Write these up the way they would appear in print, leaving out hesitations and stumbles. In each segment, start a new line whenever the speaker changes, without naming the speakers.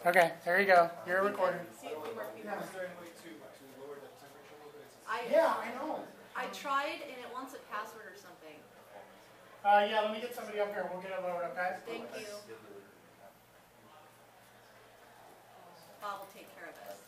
Okay, there you go. You're recording.
See if we work.
Yeah, is there any way to lower the temperature a little bit?
Yeah, I know.
I tried and it wants a password or something.
Yeah, let me get somebody up here. We'll get it lowered, okay?
Thank you. Bob will take care of us.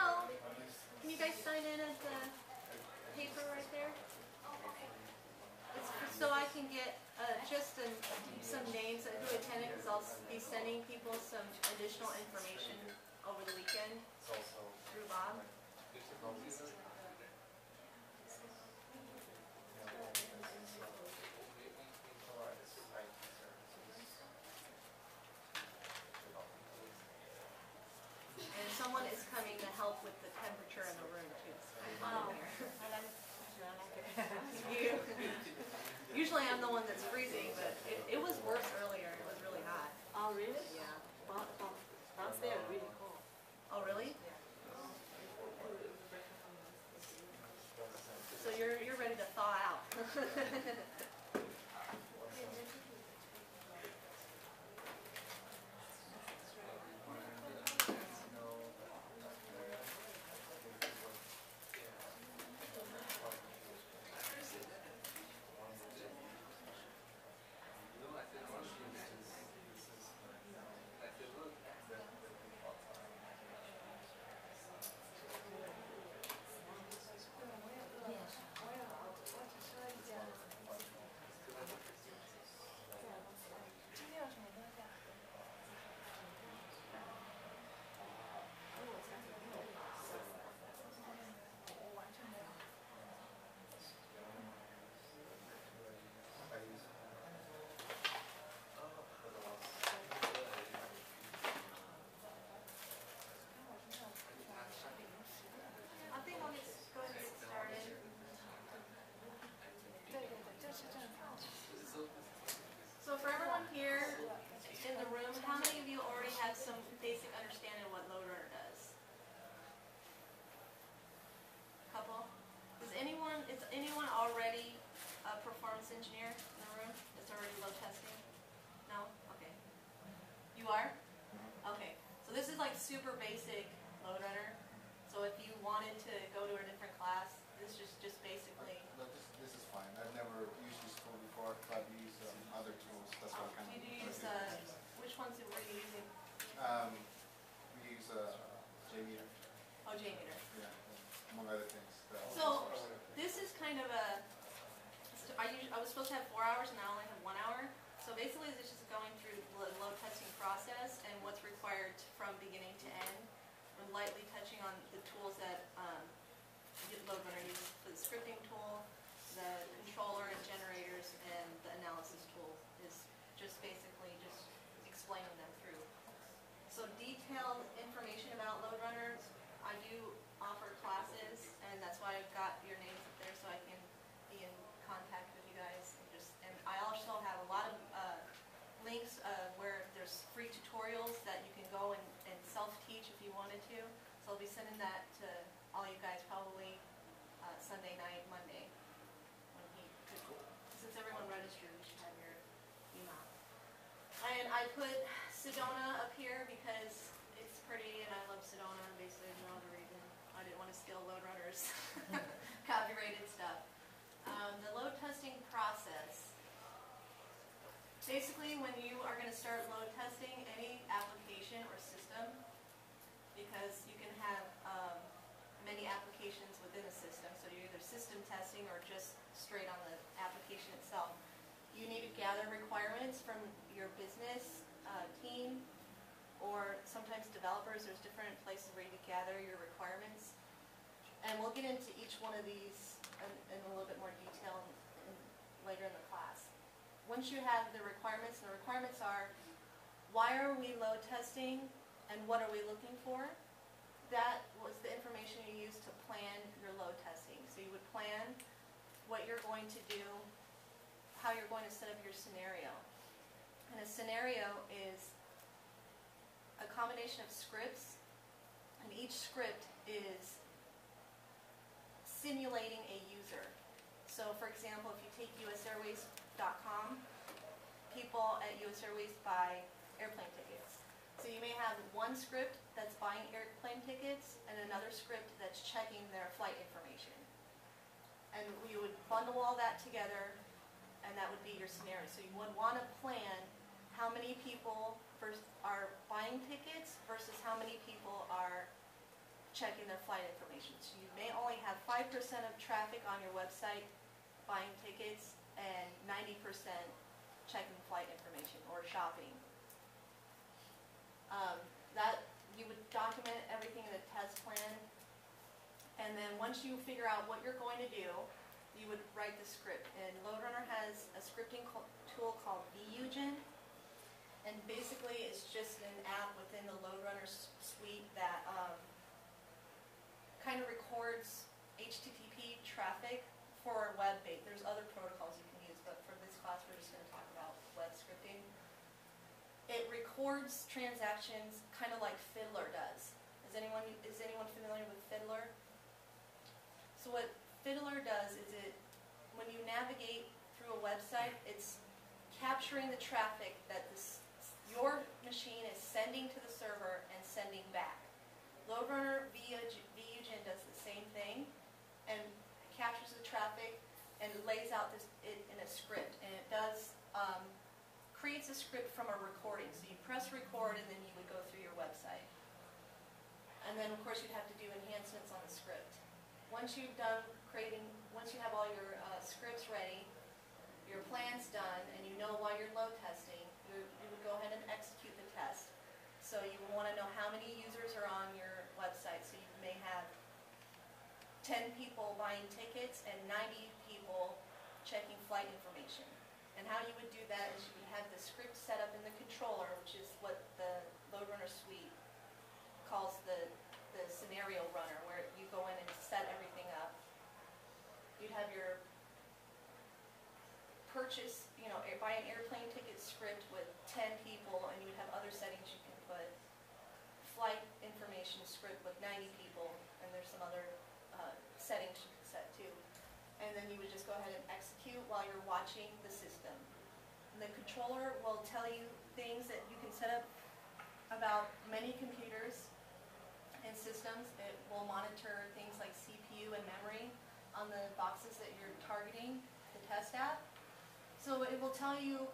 Oh, can you guys sign in at the paper right there? It's so I can get some names of who attended, because I'll be sending people some additional information over the weekend through Bob. And someone is coming to help with the temperature in the room too. Usually I'm the one that's freezing, but it was worse earlier. It was really hot.
Oh, really?
Yeah.
Well, downstairs really cold.
Oh, really? So you're ready to thaw out. I think I'll just go ahead and get started. So for everyone here in the room, how many of you already have some basic understanding of what load runner does? Couple? Is anyone already a performance engineer in the room that's already load testing? No? Okay. You are? Okay. So this is like super basic load runner. So if you wanted to go to a different class, this is just basically.
No, this is fine. I've never used this tool before, but I've used other tools. That's what kind of.
You do use which ones were you using?
We use JMeter.
Oh, JMeter.
Yeah, among other things.
So this is kind of a. I was supposed to have 4 hours and I only have 1 hour. So basically, this is going through the load testing process and what's required from beginning to end. I'm lightly touching on the tools that load runner uses for the scripting tool, the controller and generators, and the analysis tool is just basically just explaining them through. So detailed information about load runners, I do offer classes, and that's why I've got your names up there so I can be in contact with you guys. And I also have a lot of links where there's free tutorials that you can go and self-teach if you wanted to. So I'll be sending that to all you guys probably Sunday night, Monday. Since everyone registered, we should have your email. And I put Sedona up here because it's pretty and I love Sedona. Basically, there's no other reason. I didn't want to steal load runners' copyrighted stuff. The load testing process. Basically, when you are going to start load testing any application or system, because you can have many applications within a system, so you're either system testing or just straight on the application itself, you need to gather requirements from your business team, or sometimes developers. There's different places where you can gather your requirements. And we'll get into each one of these in a little bit more detail later in the class. Once you have the requirements, and the requirements are, why are we load testing and what are we looking for? That was the information you used to plan your load testing. So you would plan what you're going to do how you're going to set up your scenario. And a scenario is a combination of scripts, and each script is simulating a user. So for example, if you take usairways.com, people at US Airways buy airplane tickets. So you may have one script that's buying airplane tickets and another script that's checking their flight information. And you would bundle all that together, and that would be your scenario. So you would want to plan how many people are buying tickets versus how many people are checking their flight information. So you may only have 5% of traffic on your website buying tickets and 90% checking flight information or shopping. That you would document everything in a test plan, and then once you figure out what you're going to do, you would write the script. And LoadRunner has a scripting tool called VUgen, and basically it's just an app within the LoadRunner suite that kind of records HTTP traffic for web-based. There's other protocols you can use, but for this class we're just going to talk about web scripting. It records transactions kind of like Fiddler does. Is anyone familiar with Fiddler? So what Fiddler does is when you navigate through a website, it's capturing the traffic that your machine is sending to the server and sending back. LoadRunner VUgen does the same thing and captures the traffic and lays out it in a script, and it does creates a script from a recording. So you press record, and then you would go through your website. And then, of course, you'd have to do enhancements on the script. Once you have all your scripts ready, your plan's done, and you know while you're load testing, you would go ahead and execute the test. So you want to know how many users are on your website. So you may have 10 people buying tickets and 90 people checking flight information. And how you would do that is you would have the script set up in the controller, which is what the LoadRunner suite calls the scenario runner, where you go in and set everything up. You'd have your purchase, buy an airplane ticket script with 10 people, and you would have other settings you can put. Flight information script with 90 people, and there's some other settings you can set too. And then you would just go ahead and execute while you're watching the system. And the controller will tell you things that you can set up about many computers and systems. It will monitor things like CPU and memory on the boxes that you're targeting the test at. So it will tell you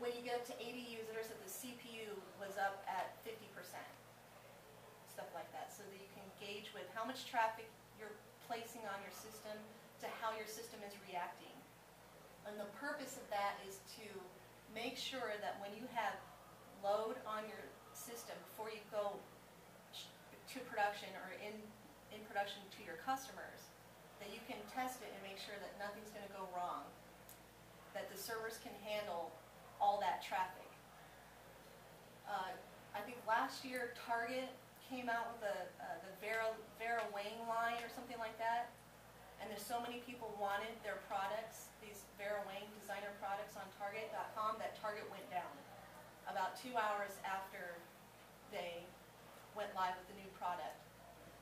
when you get up to 80 users that the CPU was up at 50%. Stuff like that, so that you can gauge with how much traffic you're placing on your system to how your system is reacting. And the purpose of that is to make sure that when you have load on your system before you go to production or in production to your customers, that you can test it and make sure that nothing's going to go wrong, that the servers can handle all that traffic. I think last year Target came out with the Vera Wang line or something like that, and there's so many people wanted their products, these Vera Wang designer products on Target.com, that Target went down about 2 hours after they went live with the new product.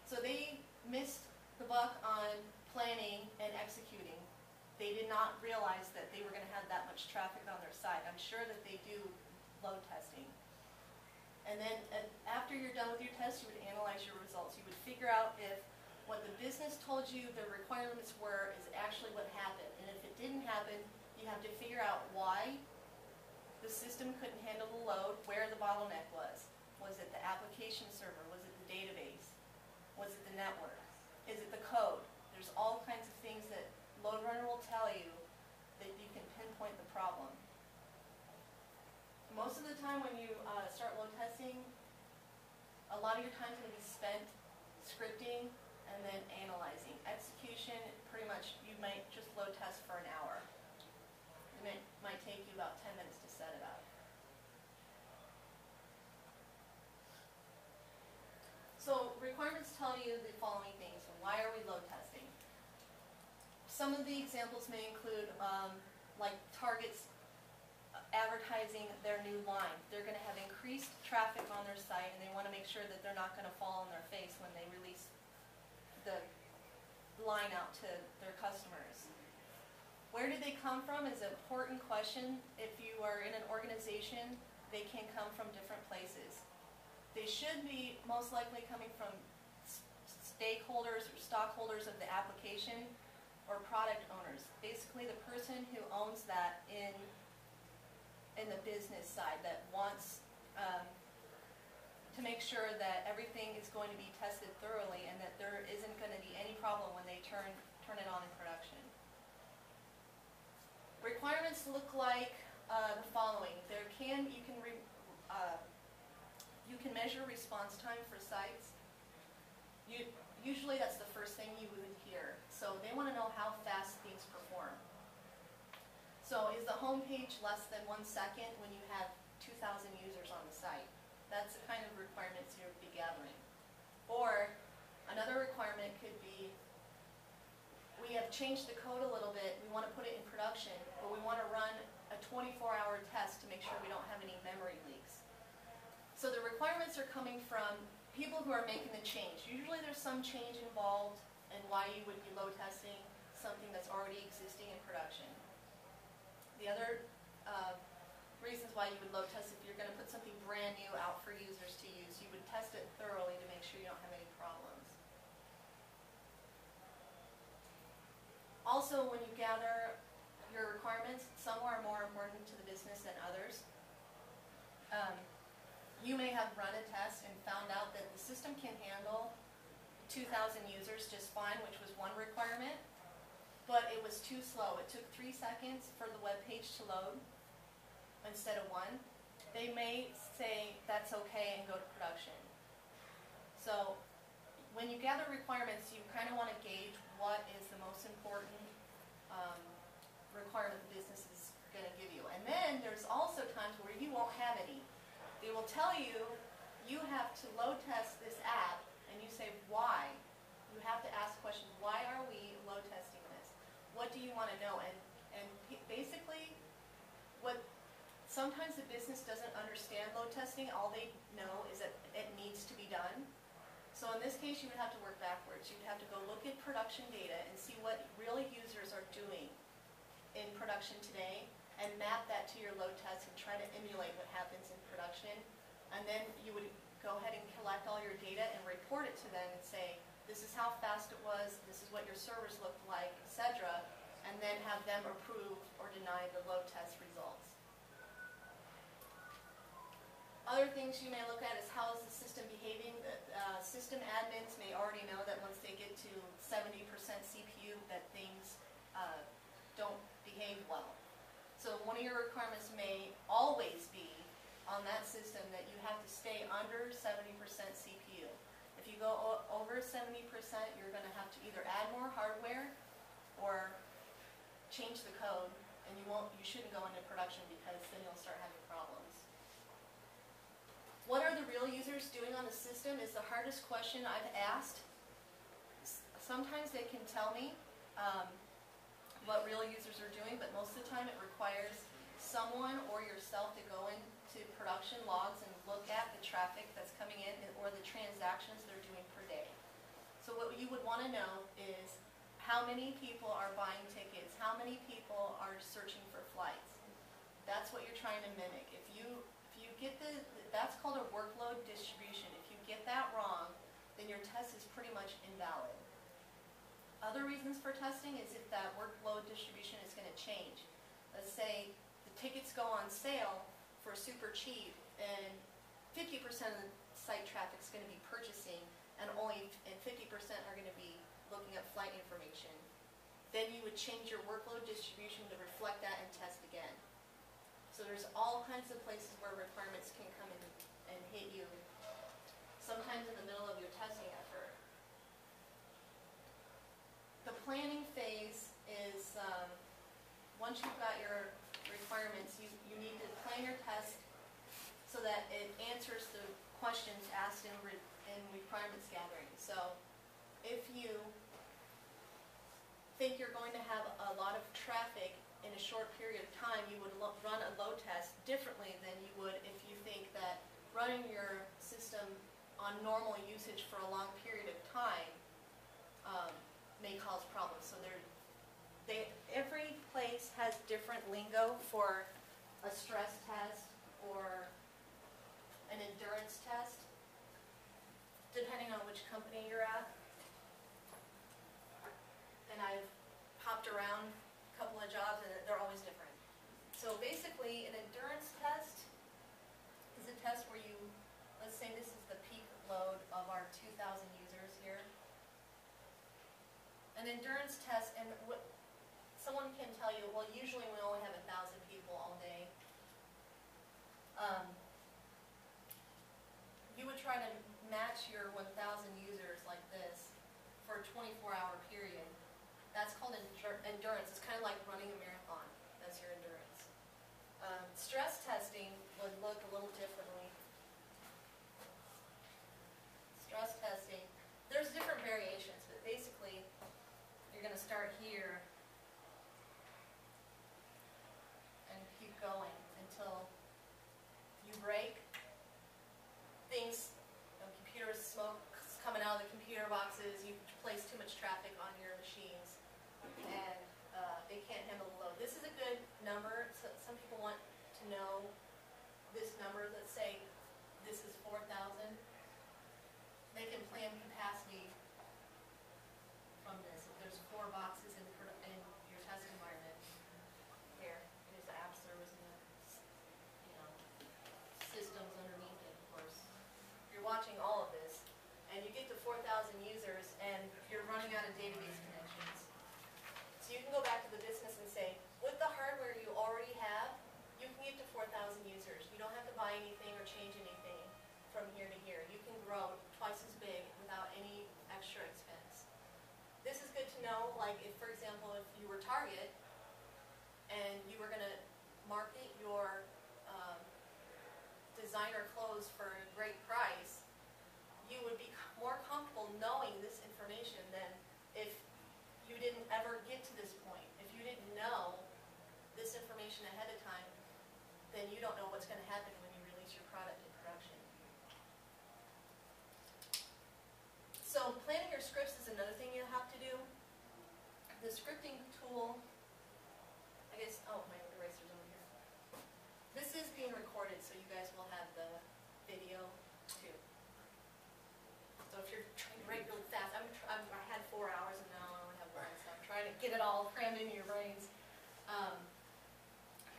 So they missed the buck on planning and executing. They did not realize that they were going to have that much traffic on their site. I'm sure that they do load testing. And then after you're done with your test, you would analyze your results. You would figure out if what the business told you the requirements were is actually what happened. And if it didn't happen, you have to figure out why the system couldn't handle the load, where the bottleneck was. Was it the application server? Was it the database? Was it the network? Is it the code? There's all kinds of things that LoadRunner will tell you that you can pinpoint the problem. Most of the time when you start load testing, a lot of your time is going to be spent scripting and then analyzing. Execution, pretty much, you might just load test for an hour. It might take you about 10 minutes to set it up. So requirements tell you the following things. So why are we load testing? Some of the examples may include, like Target's advertising their new line. They're going to have increased traffic on their site, and they want to make sure that they're not going to fall on their face when they release the line out to their customers. Where did they come from is an important question. If you are in an organization, they can come from different places. They should be most likely coming from stakeholders or stockholders of the application or product owners. Basically the person who owns that in the business side that wants to make sure that everything is going to be tested thoroughly and that there isn't going to be any problem when they turn it on in production. Requirements look like the following. You can measure response time for sites. Usually that's the first thing you would hear. So they want to know how fast things perform. So is the home page less than 1 second when you have 2,000 users on the site? That's the kind of requirements you'll be gathering. Or another requirement could be, we have changed the code a little bit, we want to put it in production, but we want to run a 24-hour test to make sure we don't have any memory leaks. So the requirements are coming from people who are making the change. Usually there's some change involved in why you would be load testing something that's already existing in production. The other reasons why you would load test, if you're going to put something brand new out for users to use, you would test it thoroughly to make sure you don't have any problems. Also, when you gather your requirements, some are more important to the business than others. You may have run a test and found out that the system can handle 2,000 users just fine, which was one requirement, but it was too slow. It took 3 seconds for the web page to load instead of 1. They may say that's okay and go to production. So when you gather requirements, you kind of want to gauge what is the most important requirement the business is going to give you. And then there's also times where you won't have any. They will tell you, you have to load test this app, and you say, why? You have to ask questions, why are we load testing this? What do you want to know? And basically, sometimes the business doesn't understand load testing. All they know is that it needs to be done. So in this case, you would have to work backwards. You'd have to go look at production data and see what real users are doing in production today, and map that to your load test and try to emulate what happens in production. And then you would go ahead and collect all your data and report it to them and say, this is how fast it was, this is what your servers looked like, etc. And then have them approve or deny the load test results. Other things you may look at is how is the system behaving. System admins may already know that once they get to 70% CPU that things don't behave well. So one of your requirements may always be on that system that you have to stay under 70% CPU. If you go over 70%, you're going to have to either add more hardware or change the code, and you shouldn't go into production because then you'll start having problems. What are the real users doing on the system is the hardest question I've asked. Sometimes they can tell me what real users are doing, but most of the time it requires someone or yourself to go into production logs and look at the traffic that's coming in or the transactions they're doing per day. So what you would want to know is how many people are buying tickets, how many people are searching for flights. That's what you're trying to mimic. If you get that's called a workload distribution. If you get that wrong, then your test is pretty much invalid. Other reasons for testing is if that workload distribution is going to change. Let's say the tickets go on sale for super cheap and 50% of the site traffic is going to be purchasing and 50% are going to be looking at flight information. Then you would change your workload distribution to reflect that and test again. So there's all kinds of places where requirements can come in and hit you, sometimes in the middle of your testing effort. The planning phase is, once you've got your requirements, you need to plan your test so that it answers the questions asked in requirements gathering. So if you think you're going to have a lot of traffic in a short period of time, you would run a load test differently than you would if you think that running your system on normal usage for a long period of time may cause problems. So every place has different lingo for a stress test or an endurance test, depending on which company you're at. And I've hopped around a couple of jobs and they're always different. So basically an endurance test is a test where you, let's say this is the peak load of our 2,000 users here. An endurance test, and what someone can tell you, well, usually we only have 1,000 people all day. You would try to match your 1,000 users like this for a 24-hour period. That's called endurance. It's kind of like running a marathon. That's your endurance. Stress testing would look a little differently. Stress testing, there's different variations, but basically you're going to start here and keep going until you break. Things, computers, smoke coming out of the computer boxes, you place too much traffic on your machines, and it can't handle the load. This is a good number. So some people want to know this number. Let's say this is 4,000. They can plan capacity from this. If there's 4 boxes in your test environment, here, there's the app servers and the systems underneath it, of course. You're watching all of this, and you get to 4,000 users, and you're running out of database connections. So you can go back to the business and say, with the hardware you already have, you can get to 4,000 users. You don't have to buy anything or change anything from here to here. You can grow twice as big without any extra expense. This is good to know, like if, for example, if you were Target and you were going to market your designer clothes for a great price, you would be more comfortable knowing this information than if you didn't ever get to this point. If you didn't know this information ahead of time, then you don't know what's going to happen when you release your product in production. So planning your scripts is another thing you have to do. The scripting tool, I guess, oh, my eraser's over here. This is being recorded, so you guys will have the video too. So if you're trying to write really fast, I had 4 hours and now I only have 1, so I'm trying to get it all crammed into your brains.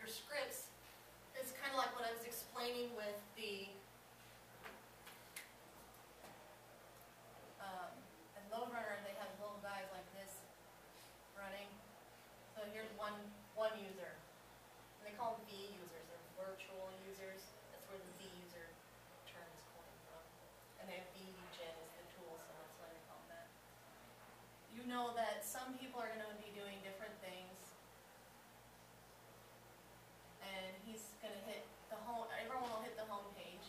Your scripts is kind of like what I was explaining with the load runner. They have little guys like this running. So here's one user. And they call them V users. They're virtual users. That's where the V user term is coming from. And they have VGen is the tool, so that's why they call them that. You know that some people are going to be doing different things. And he's going to hit the home, everyone will hit the home page.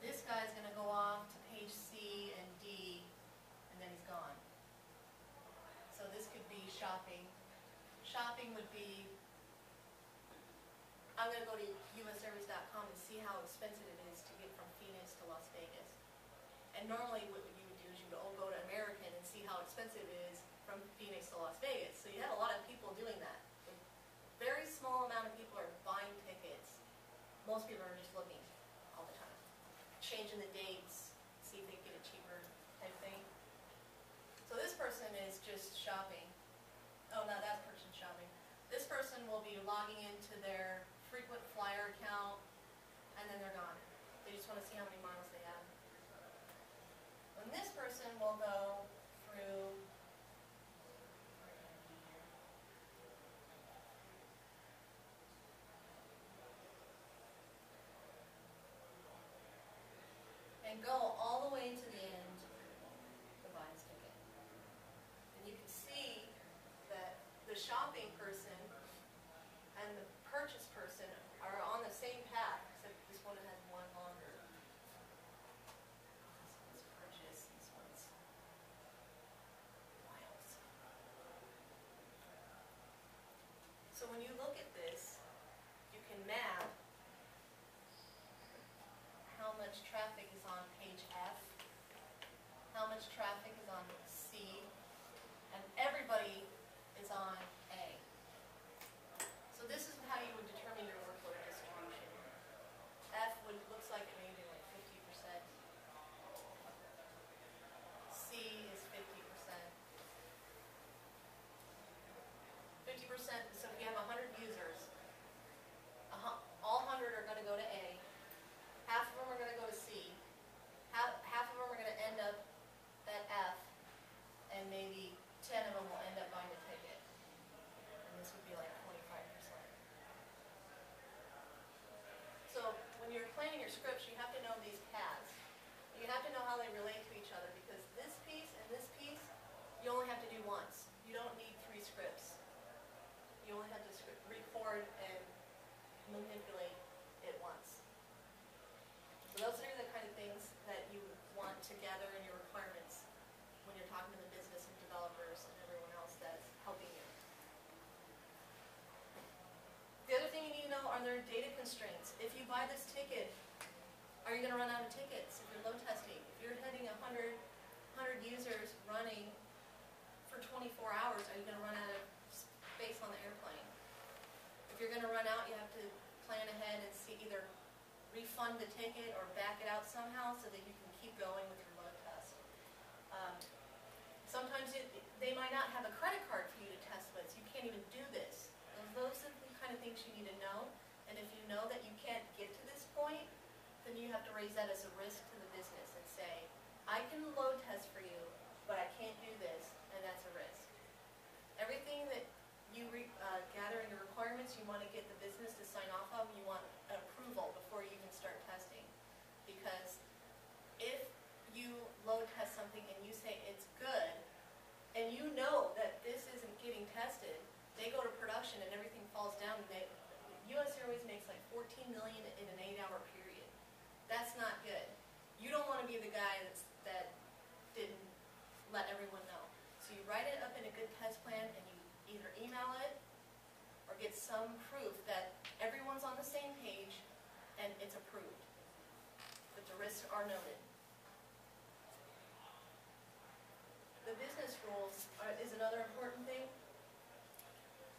This guy's going to go off to page C and D, and then he's gone. So this could be shopping. Shopping would be, I'm going to go to usservice.com and see how expensive it is to get from Phoenix to Las Vegas. And normally what you would do is you would all go to American and see how expensive it is from Phoenix to Las Vegas. So you have a lot of people doing that. Very small amount of people are buying tickets. Most people are just looking all the time. Changing the dates, see if they can get it cheaper type thing. So this person is just shopping. Oh, no, that person's shopping. This person will be logging into their frequent flyer account, and then they're gone. They just want to see how many miles they have. And this person will go through and go all the way to the end to buy his ticket. And you can see that the shopping person and the purchase person are on the same path, except this one has one longer. This one's purchase, this one's miles. much traffic is on page F, how much traffic is on C, and everybody is on A. So this is how you would determine your workload distribution. F looks like it may be like 50%. C is 50%. 50%, so if you have 100 users, all 100 are going to go to A, half of them are going to go to C, half of them are going to end up at F, and maybe 10 of them will end up buying a ticket. And this would be like 25%. So when you're planning your scripts, you have to know these paths. You have to know how they relate to each other, because this piece and this piece, you only have to do once. You don't need 3 scripts. You only have to record and manipulate it once. So those are the kind of things that you want to gather in your requirements when you're talking to the business and developers and everyone else that's helping you. The other thing you need to know are there data constraints. If you buy this ticket, are you going to run out of tickets if you're load testing? If you're having 100 users running for 24 hours, are you going to run out of space on the airplane? If you're going to run out, you have to plan ahead and see either refund the ticket or back it out somehow so that you can keep going with your load test. Sometimes they might not have a credit card for you to test with, so you can't even do this. And those are the kind of things you need to know. And if you know that you can't get to this point, then you have to raise that as a risk to the business and say, I can load test for you, but I can't do this, and that's a risk. Everything that you gather in your requirements, you want to get the business to sign off on. You want approval before you even start testing. Because if you load test something and you say it's good, and you know that this isn't getting tested, they go to production and everything falls down. And U.S. Airways makes like $14 million in an 8-hour period. That's not good. You don't want to be the guy that didn't let everyone know. So you write it up in a good test plan and you either email it or get some proof that everyone's on the same page and it's approved, that the risks are noted. The business rules is another important thing.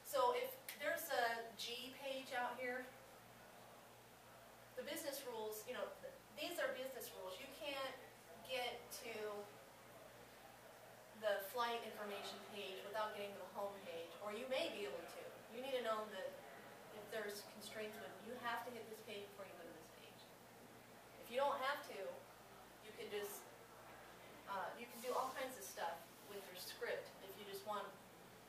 So if there's a G page out here, the business rules, these are business rules. You can't get to the flight information page without getting to the home page, or you may be able to. You need to know that if there's constraints with, you have to hit this page before you go to this page. If you don't have to, you can just, you can do all kinds of stuff with your script if you just want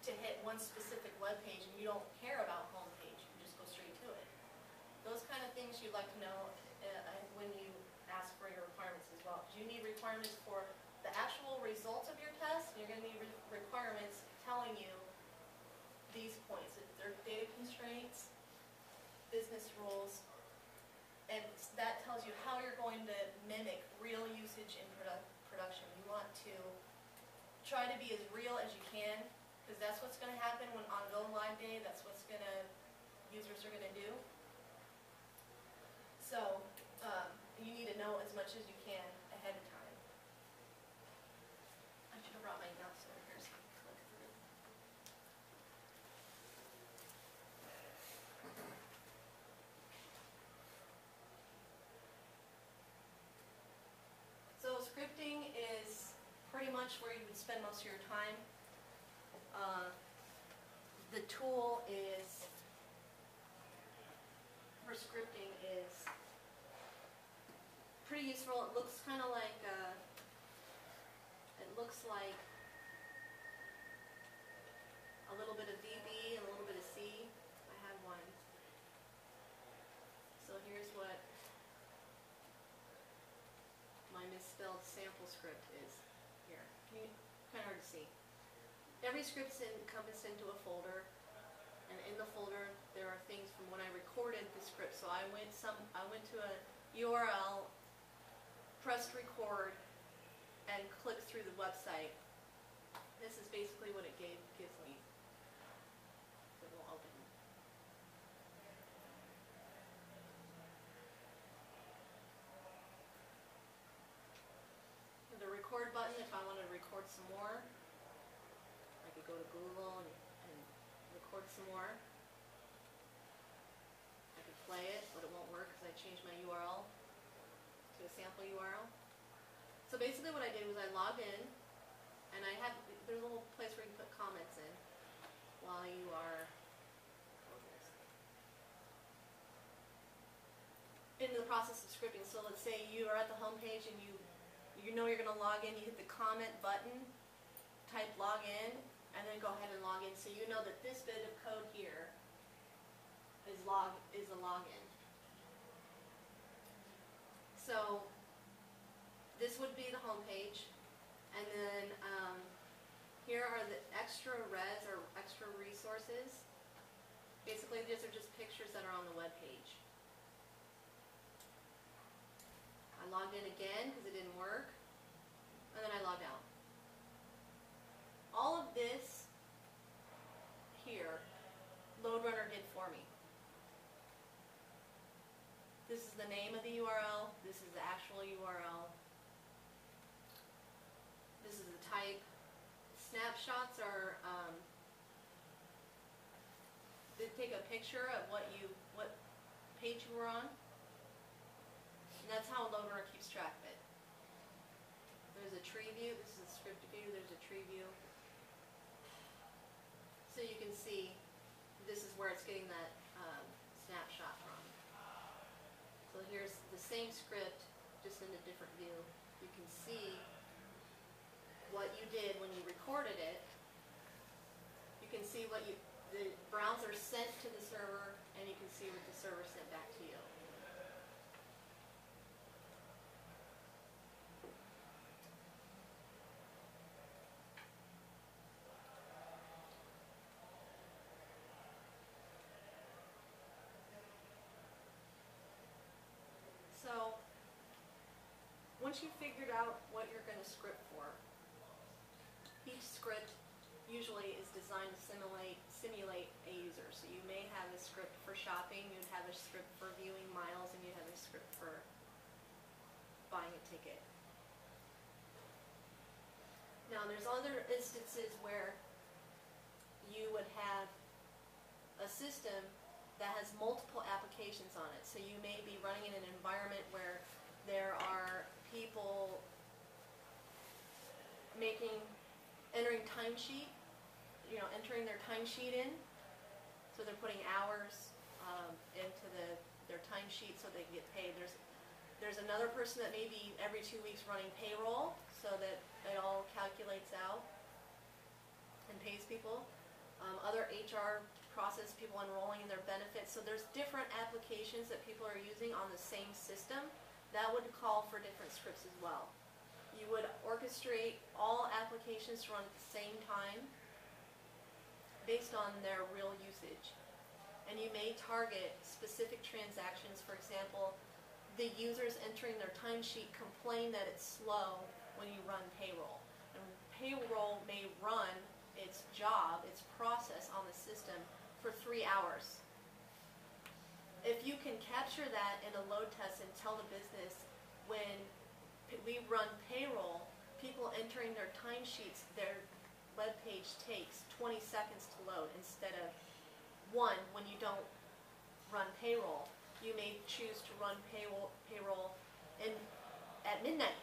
to hit one specific web page and you don't care about home page, you just go straight to it. Those kind of things you'd like to know when you ask for your requirements as well. You need requirements for the actual results of your test. You're going to need requirements telling you these points. If they're data constraints, business rules, and that tells you how you're going to mimic real usage in production. You want to try to be as real as you can, because that's what's going to happen when on go live day. That's what's users are going to do. So you need to know as much as you can ahead of time. I should have brought my notes over here so I can click through. So scripting is pretty much where you would spend most of your time. The tool is for scripting is pretty useful. It looks kind of like a little bit of VB and a little bit of C. I have one. So here's what my misspelled sample script is here. Kind of hard to see. Every script's encompassed into a folder, and in the folder there are things from when I recorded the script. So I went to a URL, pressed record, and clicked through the website. This is basically what it gives me. It will open. some more. I could go to Google and record some more. I could play it, but it won't work because I changed my URL to a sample URL. So basically what I did was I logged in, and there's a little place where you can put comments in while you are in the process of scripting. So let's say you are at the home page and you know you're going to log in, you hit the comment button, type log in, and then go ahead and log in. So you know that this bit of code here is a login. So this would be the home page, and then here are the extra res or extra resources. Basically, these are just pictures that are on the web page. I logged in again because it didn't work, and then I logged out. All of this here, LoadRunner did for me. This is the name of the URL, this is the actual URL, this is the type. Snapshots are, they take a picture of what page you were on, and that's how LoadRunner keeps track of it. There's a tree view, this is a script view, there's a tree view. So you can see this is where it's getting that snapshot from. So here's the same script, just in a different view. You can see what you did when you recorded it. You can see what the browser sent to the server, and you can see what the server sent back to you. So once you've figured out what you're going to script for, each script usually is designed to simulate a user. So you may have a script for shopping, you'd have a script for viewing miles, and you'd have a script for buying a ticket. Now there's other instances where you would have a system that has multiple applications on it. So you may be running in an environment where there are people entering timesheet, entering their timesheet in. So they're putting hours into their timesheet so they can get paid. There's another person that may be every 2 weeks running payroll so that it all calculates out and pays people. Other HR process, people enrolling in their benefits. So there's different applications that people are using on the same system. That would call for different scripts as well. You would orchestrate all applications to run at the same time based on their real usage. And you may target specific transactions. For example, the users entering their timesheet complain that it's slow when you run payroll. And payroll may run its job, its process on the system for 3 hours. If you can capture that in a load test and tell the business when we run payroll, people entering their timesheets, their web page takes 20 seconds to load instead of 1 when you don't run payroll. You may choose to run payroll at midnight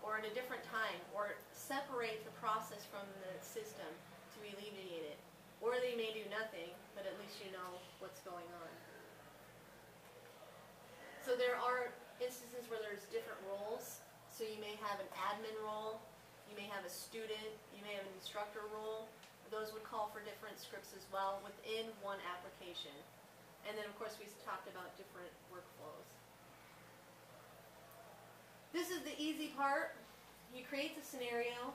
or at a different time, or separate the process from the system to alleviate it. Or they may do nothing, but at least you know what's going on. So there are instances where there's different roles. So you may have an admin role, you may have a student, you may have an instructor role. Those would call for different scripts as well within one application. And then of course we talked about different workflows. This is the easy part. You create the scenario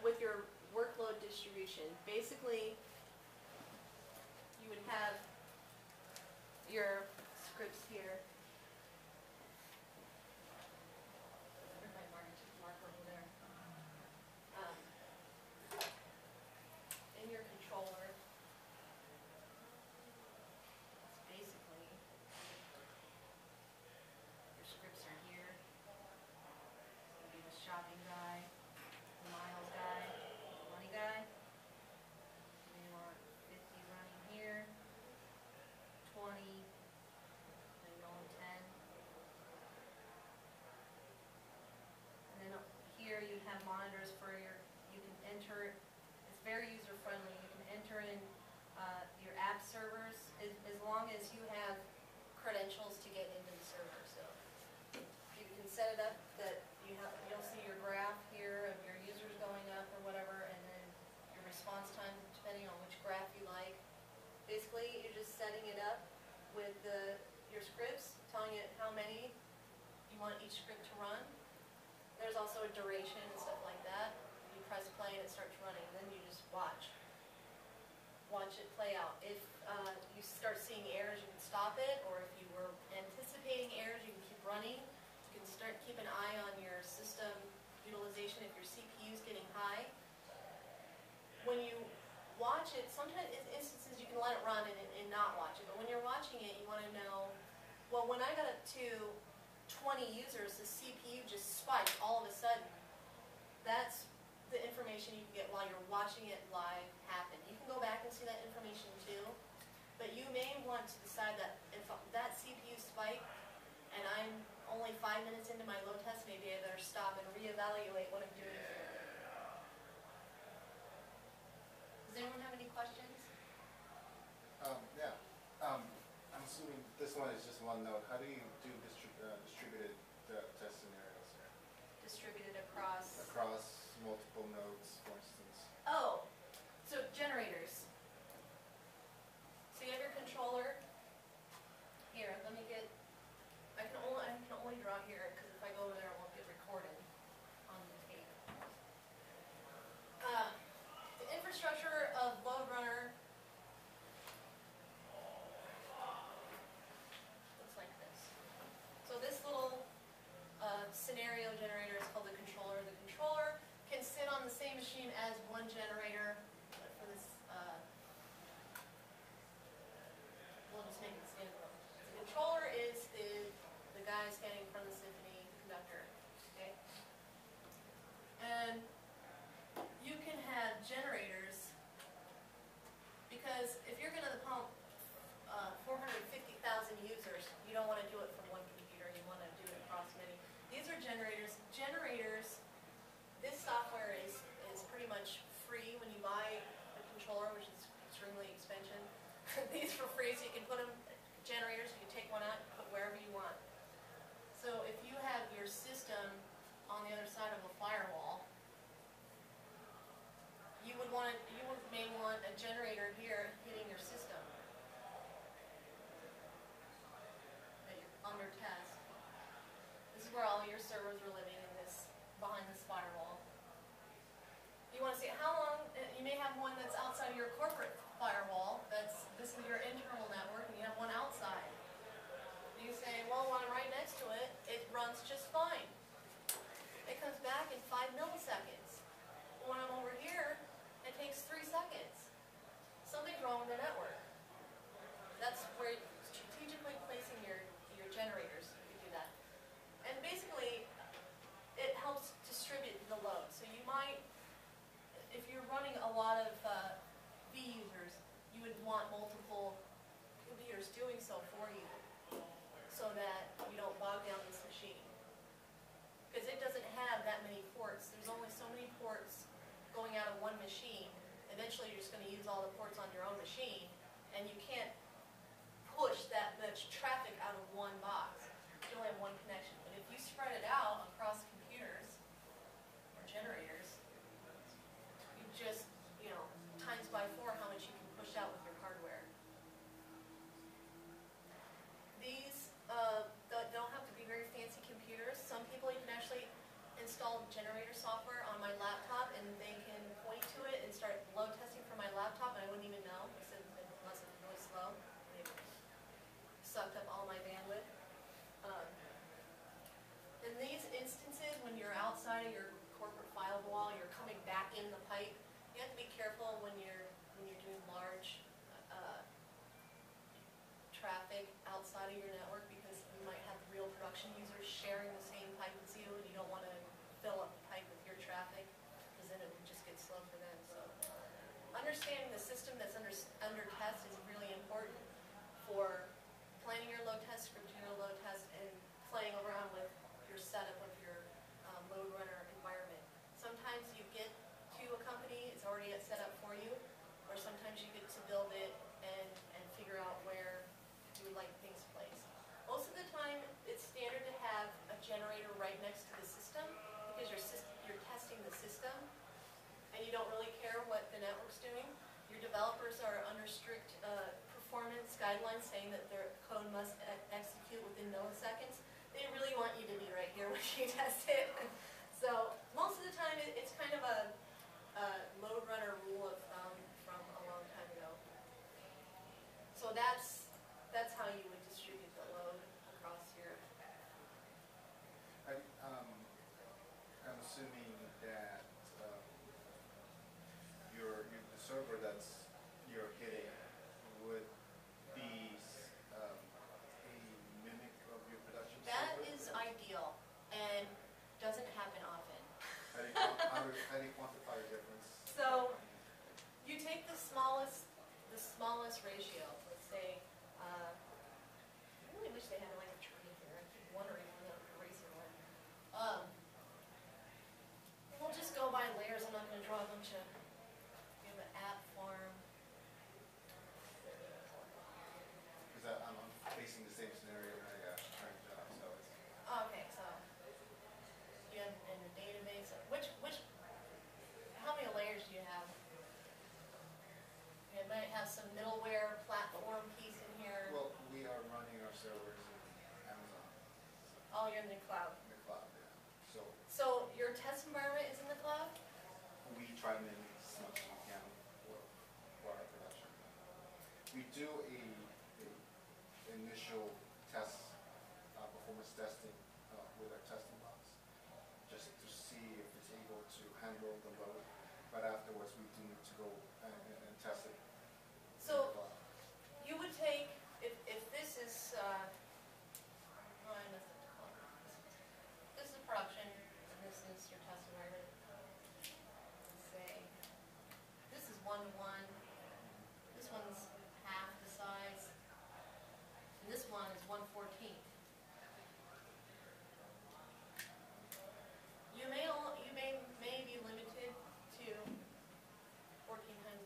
with your workload distribution. Basically, you would have your scripts here. In your controller, basically, your scripts are here. It's going to be the shopping guy. set it up that you'll see your graph here of your users going up or whatever, and then your response time depending on which graph you like. Basically, you're just setting it up with your scripts, telling it how many you want each script to run. There's also a duration and stuff like that. You press play and it starts running, then you just watch it play out. If you start seeing errors, you can stop it, or if you were anticipating errors, you can keep running. You can start keep an eye on your system utilization if your CPU is getting high. When you watch it, sometimes in instances you can let it run and not watch it, but when you're watching it, you want to know, well, when I got up to 20 users, the CPU just spiked all of a sudden. That's the information you can get while you're watching it live happen. You can go back and see that information too, but you may want to decide that if that CPU spiked and I'm only 5 minutes into my load test, maybe I better stop and reevaluate what I'm doing here. Does anyone have any questions?
Yeah. I'm assuming this one is just one node. How do you do distributed test scenarios here?
Distributed across.
Across multiple nodes, for instance.
Oh, so generators. So you have your controller. Here, let me get. I can only draw here because if I go over there, it won't get recorded on the tape. The infrastructure of load runner looks like this. So this little scenario generator is called the controller. The controller can sit on the same machine as one generator. But for this, we'll just make it standalone. The controller is the guy standing in front of the symphony, the conductor. Okay, and you can have generators because if you're going to pump 450,000 users, you don't want to do it from one computer. You want to do it across many. These are generators. Generators. This software is pretty much free when you buy a controller, which is extremely expensive. These for free, so you can put them generators. You can take one out and put wherever you want. So if you have your system on the other side of a firewall, you may want a generator here hitting your system that you're under test. This is where all your servers are living in this behind this firewall. You want to see how long. You may have one that's outside of your corporate firewall. This is your internal network, and you have one outside. You say, well, when I'm right next to it, it runs just fine. It comes back in 5 milliseconds. When I'm over here, it takes 3 seconds. Something's wrong with the network. That's where strategically placing your generators, you do that. And basically, it helps distribute the load. So you might, if you're running a lot of V users, you would want multiple computers doing so for you, so that you don't bog down this machine. Because it doesn't have that many ports. There's only so many ports going out of one machine. Eventually you're just going to use all the ports on your own machine, and you can't push that much traffic out of one box. You only have one connection. But if you spread it out across computers or generators, you just, times by 4 how much you can push out with your hardware. These don't have to be very fancy computers. Some people, you can actually install generator software on my laptop, and they can point to it and start load testing for my laptop, and I wouldn't even know unless it's really slow. It sucked up all my bandwidth. In these instances, when you're outside of your corporate file wall, you're coming back in the pipe. You have to be careful when you're doing large traffic outside of your network, because you might have real production users sharing the same pipe as you, and you don't want to fill up the pipe with your traffic, because then it would just get slow for them. So understanding the system that's under test is really important for planning your load test, scripting your load test, and playing around with your setup of your load runner environment. Sometimes you get to a company, it's already set up for you, or sometimes you get to build it and figure out where you would like things placed. Most of the time, it's standard to have a generator right developers are under strict performance guidelines saying that their code must execute within milliseconds, they really want you to be right here when you test it. So most of the time, it's kind of a load runner rule of thumb from a long time ago. So that's how you would distribute the load across your.
I'm assuming that the server you're hitting would be a mimic of your production
That
server?
is ideal and doesn't happen often.
How do you quantify the difference?
So you take the smallest ratio. Let's say, I really wish they had like a tree here. I keep wondering when the eraser went. We'll just go by layers. I'm not going to draw a bunch of. We have an app form.
Because I'm facing the same scenario when I got current job, so it's.
Okay, so you have in the database. How many layers do you have? You might have some middleware platform piece in here.
Well, we are running our servers in Amazon.
Oh, you're in the cloud.
In the cloud, yeah.
So your test environment is in the cloud?
We try to mimic as much as we can for our production. We do a initial test, performance testing with our testing box, just to see if it's able to handle the load. But afterwards, we do need to go and test it.
So you would take, if this is, oh, I missed it. This is production, and this is your test environment. Let's say, this is 1:1, this one's half the size, and this one is 1/14. You may be limited to 1400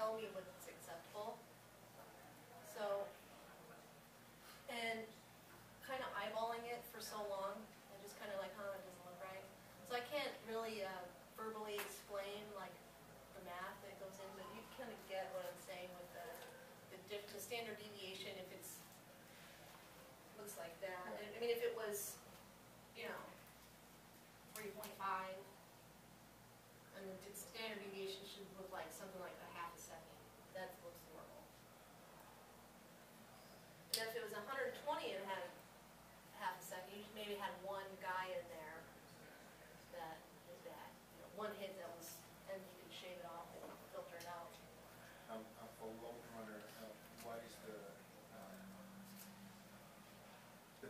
tell me what's acceptable. So, and kind of eyeballing it for so long, I just kind of like, it doesn't look right. So I can't really verbally explain like the math that goes in, but you kind of get what I'm saying with the standard deviation. If it's looks like that, and, I mean, if it was, 3.5, and the standard deviation should look like something like a half a second. That looks normal. And if it was 120 and had half a second, you maybe had one guy in there that was bad. One hit that was, and you could shave it off and filter it out.
For load runner, what is the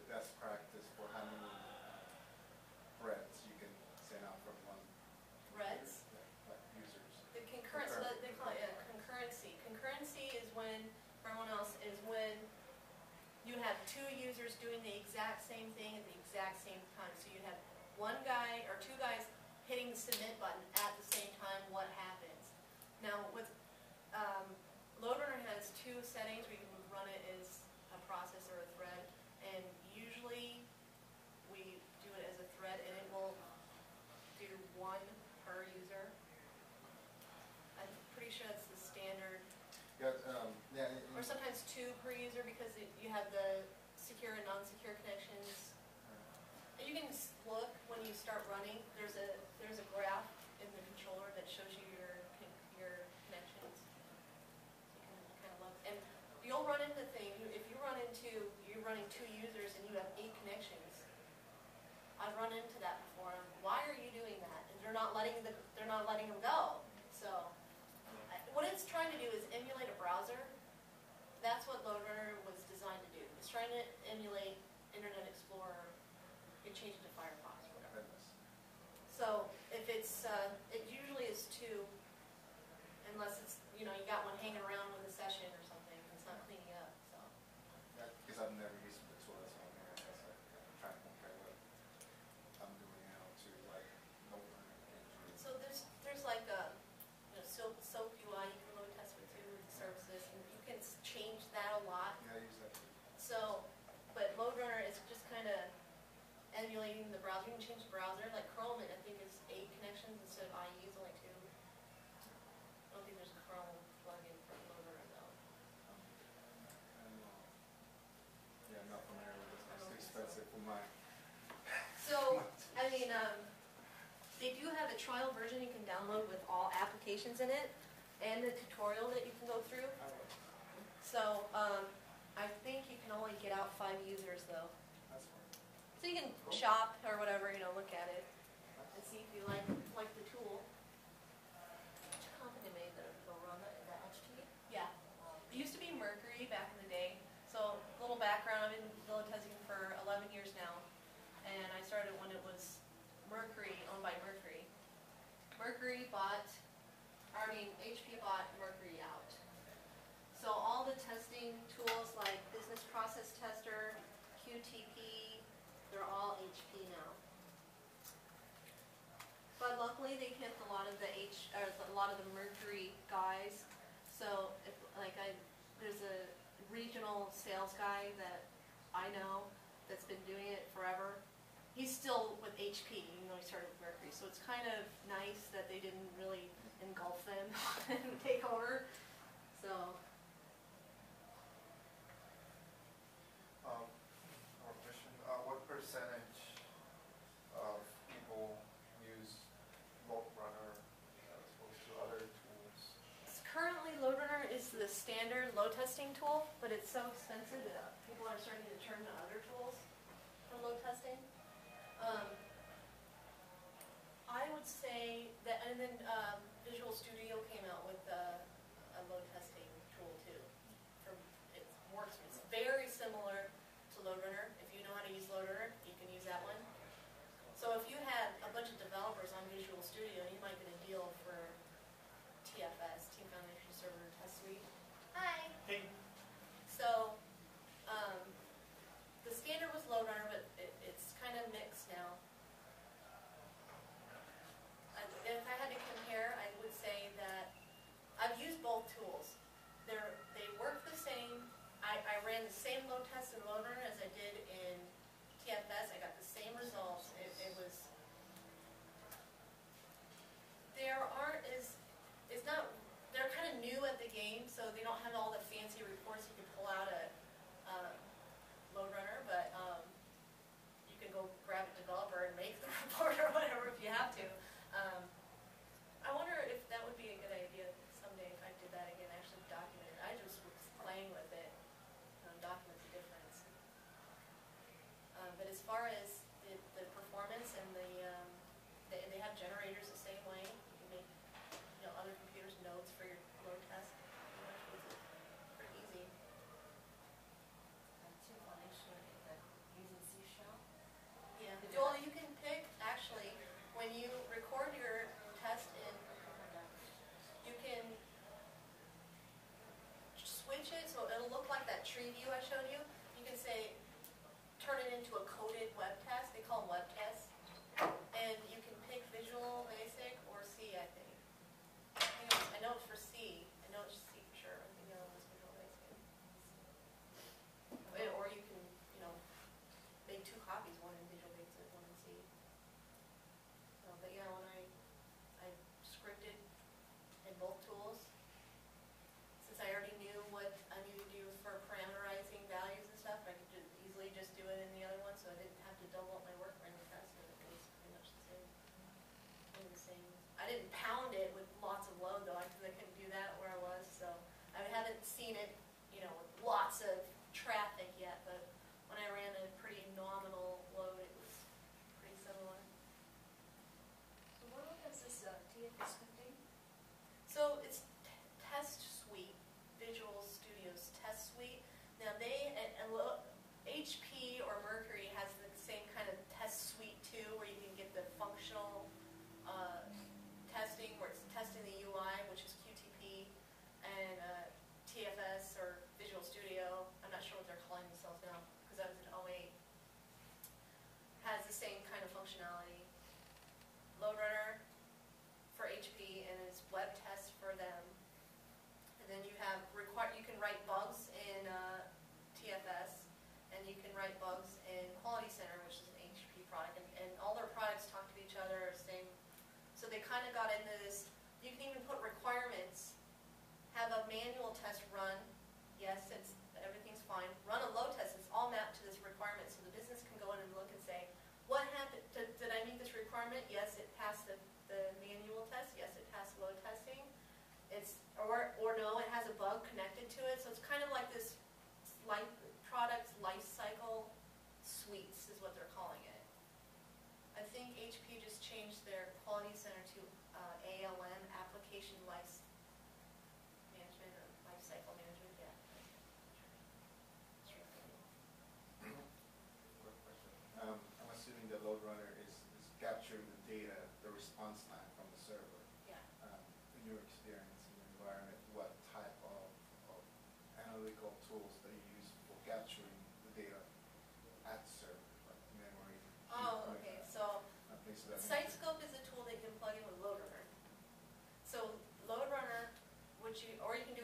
best practice for how many threads you can send out from one
Threads?
like users?
The concurrence, so they call it concurrency. Concurrency is when, for everyone else, is when you have two users doing the exact same thing at the exact same time. So you have one guy or two guys hitting the submit button at the same time. What happens? Now, with LoadRunner has two settings where you can run it as a process or a thread, and usually we do it as a thread, and it will do one per user. I'm pretty sure that's the standard.
Yeah,
Or sometimes two per user because you have the secure and non-secure connections. And you can look when you start running. There's a graph in the controller that shows you your connections. You can kind of look, and you'll run into things. If you're running two users and you have 8 connections. I've run into that before. Why are you doing that? And they're not letting them go. So what it's trying to do is emulate a browser. That's what LoadRunner was designed to do. It's trying to emulate Internet Explorer. You can change it to Firefox or whatever. So if it's, it usually is 2, unless it's, you got one hanging around with a session or something. It's not cleaning up. So.
because I've never used the tool, that's why I'm trying to compare what I'm doing now to like load runner.
So there's like a SOAP UI you can load test with too, services, and you can change that a lot.
Yeah, I use that too.
So, but LoadRunner is just kind of emulating the browser. You can change the browser. Like Chrome, I think is 8 connections instead of IE is only 2. I don't think there's a Chrome plugin for LoadRunner though.
Yeah, I'm not familiar with this. It's too expensive for mine.
So, I mean, they do have a trial version you can download with all applications in it, and the tutorial that you can go through. So, I think you can only get out 5 users though.
That's fine.
So you can shop or whatever, look at it and see if you like the tool.
Which company made the runner? Is that HP?
Yeah. It used to be Mercury back in the day. So, a little background, I've been load testing for 11 years now. And I started when it was Mercury, owned by Mercury. HP bought Mercury out. So all the testing tools like Business Process Tester, QTP, they're all HP now. But luckily they kept a lot of the Mercury guys. So if there's a regional sales guy that I know that's been doing it forever. He's still with HP, even though he started with Mercury. So it's kind of nice that they didn't really engulf them and take over. So.
What percentage of people use LoadRunner as opposed to other tools?
Currently, LoadRunner is the standard load testing tool, but it's so expensive that people are starting to turn to other tools for load testing. I would say that, and then Visual Studio came out with a load testing tool too. It works. It's very similar to LoadRunner. If you know how to use LoadRunner, you can use that one. So if you had a bunch of developers on Visual Studio, you might get a deal for TFS, Team Foundation Server Test Suite. Hi.
Hey,
So
don't want my work running faster, it was pretty much the same. One of the same. I didn't pound it with lots of load though, because I couldn't do that where I was, so I haven't seen it, you know, with lots of traffic yet, but when I ran a pretty nominal load, it was pretty similar.
So what all does this TFS contain?
So it's Test Suite, Visual Studios Test Suite. Now HP or Mercury has the same kind of test suite too, where you can get the functional testing, where it's testing the UI, which is QTP, and TFS or Visual Studio. I'm not sure what they're calling themselves now, because that was in '08. Has the same kind of functionality. Load Runner for HP and it's web test for them. And then you have you can write bugs in TFS, and you can write bugs in Quality Center, which is an HP product, and all their products talk to each other, same. So they kind of got into this. You can even put requirements. Have a manual test run. Yes, everything's fine. Run a load test. It's all mapped to this requirement, so the business can go in and look and say, what happened? Did I meet this requirement? Yes, it passed the manual test. Yes, it passed load testing. Or no, it has a bug connected to it. So it's kind of like this product life cycle suites is what they're calling it. I think HP just changed their Quality Center to ALM, Application Life Management, or Life Cycle Management. Yeah.
Quick question. I'm assuming the load runner is capturing the data, the response time from the server.
Yeah.
In your experience in your environment, what type of analytical tools that you use for capturing the data at the server, like memory?
Oh, okay. So
things of that nature?
SiteScope is a tool that you can plug in with Load Runner. So Load Runner, or you can